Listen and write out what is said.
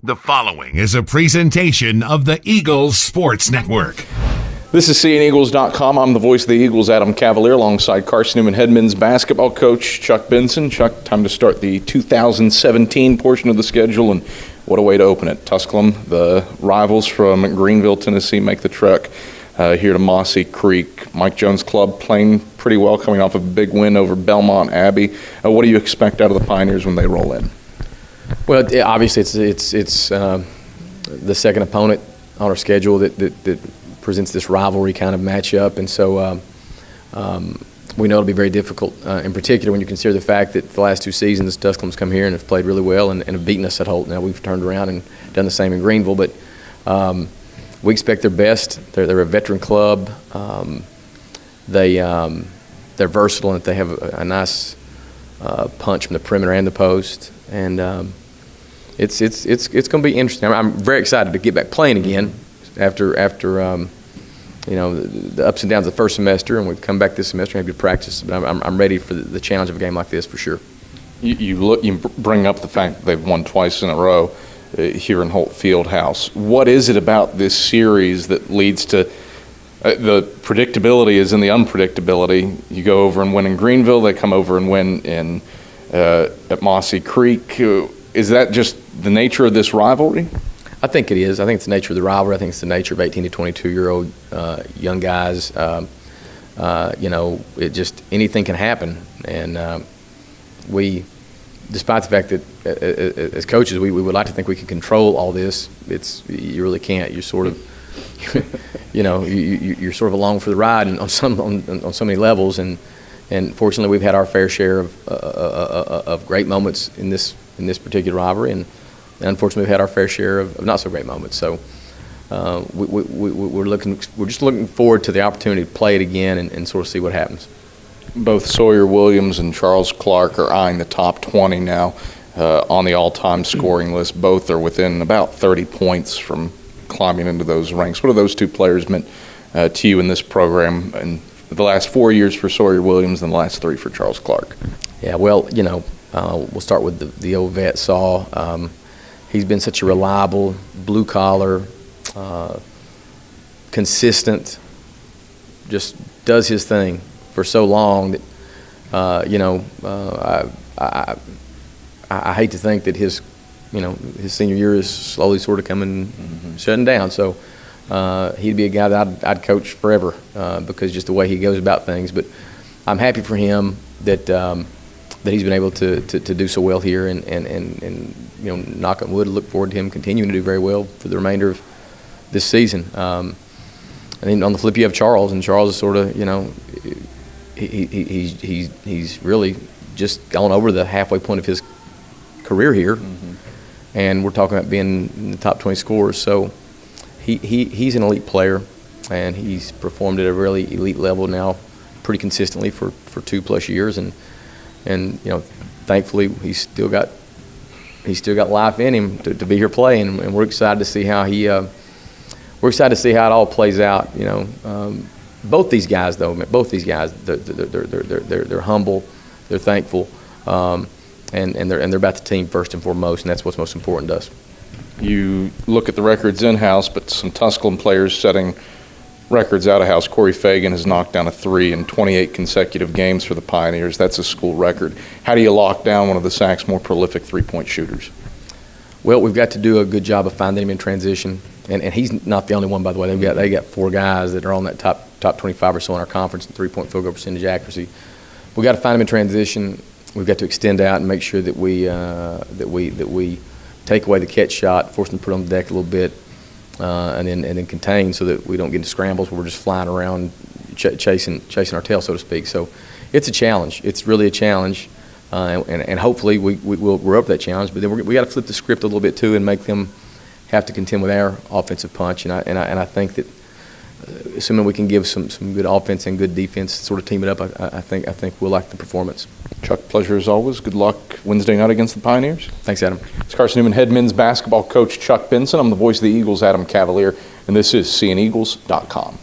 The following is a presentation of the Eagles Sports Network. This is CNEagles.com. I'm the voice of the Eagles, Adam Cavalier, alongside Carson-Newman head men's basketball coach Chuck Benson. Chuck, time to start the 2017 portion of the schedule, and what a way to open it. Tusculum, the rivals from Greenville, Tennessee, make the trek here to Mossy Creek. Mike Jones' club playing pretty well, coming off of a big win over Belmont Abbey. What do you expect out of the Pioneers when they roll in? Well, obviously it's the second opponent on our schedule that presents this rivalry kind of matchup, and so we know it'll be very difficult. In particular, when you consider the fact that the last two seasons Tusculum's come here and have played really well and have beaten us at Holt. Now we've turned around and done the same in Greenville, but we expect their best. They're a veteran club. They're versatile and they have a nice punch from the perimeter and the post. And it's going to be interesting. I'm very excited to get back playing again after the ups and downs of the first semester, and we've come back this semester and have good practice. But I'm ready for the challenge of a game like this for sure. You bring up the fact that they've won twice in a row here in Holt Fieldhouse. What is it about this series that leads to the predictability is in the unpredictability? You go over and win in Greenville, they come over and win in at Mossy Creek. Is that just the nature of this rivalry? I think it is. I think it's the nature of the rivalry. I think it's the nature of 18 to 22-year-old young guys. It just anything can happen, and we, despite the fact that as coaches we would like to think we can control all this, you really can't. You're sort of you're sort of along for the ride on so many levels, and fortunately we've had our fair share of great moments in this particular rivalry, and unfortunately we've had our fair share of not so great moments. So we're just looking forward to the opportunity to play it again and sort of see what happens. Both Sawyer Williams and Charles Clark are eyeing the top 20 now on the all-time scoring list. Both are within about 30 points from climbing into those ranks. What have those two players meant to you in this program in the last 4 years for Sawyer Williams and the last 3 for Charles Clark? Yeah, well, we'll start with the old vet, Saw. He's been such a reliable, blue-collar, consistent, just does his thing for so long that, I hate to think that his senior year is slowly sort of coming, shutting down. So he'd be a guy that I'd coach forever because just the way he goes about things. But I'm happy for him that he's been able to do so well here, and knock on wood, look forward to him continuing to do very well for the remainder of this season. And then on the flip, you have Charles, and Charles is sort of he's really just gone over the halfway point of his career here, and we're talking about being in the top 20 scorers. So he's an elite player, and he's performed at a really elite level now pretty consistently for 2+ years, and thankfully he's still got life in him to be here playing, and we're excited to see how we're excited to see how it all plays out. Both these guys, they're humble, they're thankful, and they're about the team first and foremost, and that's what's most important to us. You look at the records in-house, but some Tusculum players setting records out-of-house. Corey Fagan has knocked down a 3 in 28 consecutive games for the Pioneers. That's a school record. How do you lock down one of the SAC's more prolific three-point shooters? Well, we've got to do a good job of finding him in transition, and he's not the only one, by the way. They got 4 guys that are on that top 25 or so in our conference in three-point field goal percentage accuracy. We've got to find him in transition. We've got to extend out and make sure that we take away the catch shot, force them to put on the deck a little bit, and then contain so that we don't get into scrambles where we're just flying around chasing our tail, so to speak. So it's a challenge. It's really a challenge, and hopefully we're up to that challenge. But then we got to flip the script a little bit too and make them have to contend with our offensive punch. And I think that assuming we can give some good offense and good defense, sort of team it up, I think we'll like the performance. Chuck, pleasure as always. Good luck Wednesday night against the Pioneers. Thanks, Adam. It's Carson-Newman head men's basketball coach Chuck Benson. I'm the voice of the Eagles, Adam Cavalier, and this is CNEagles.com.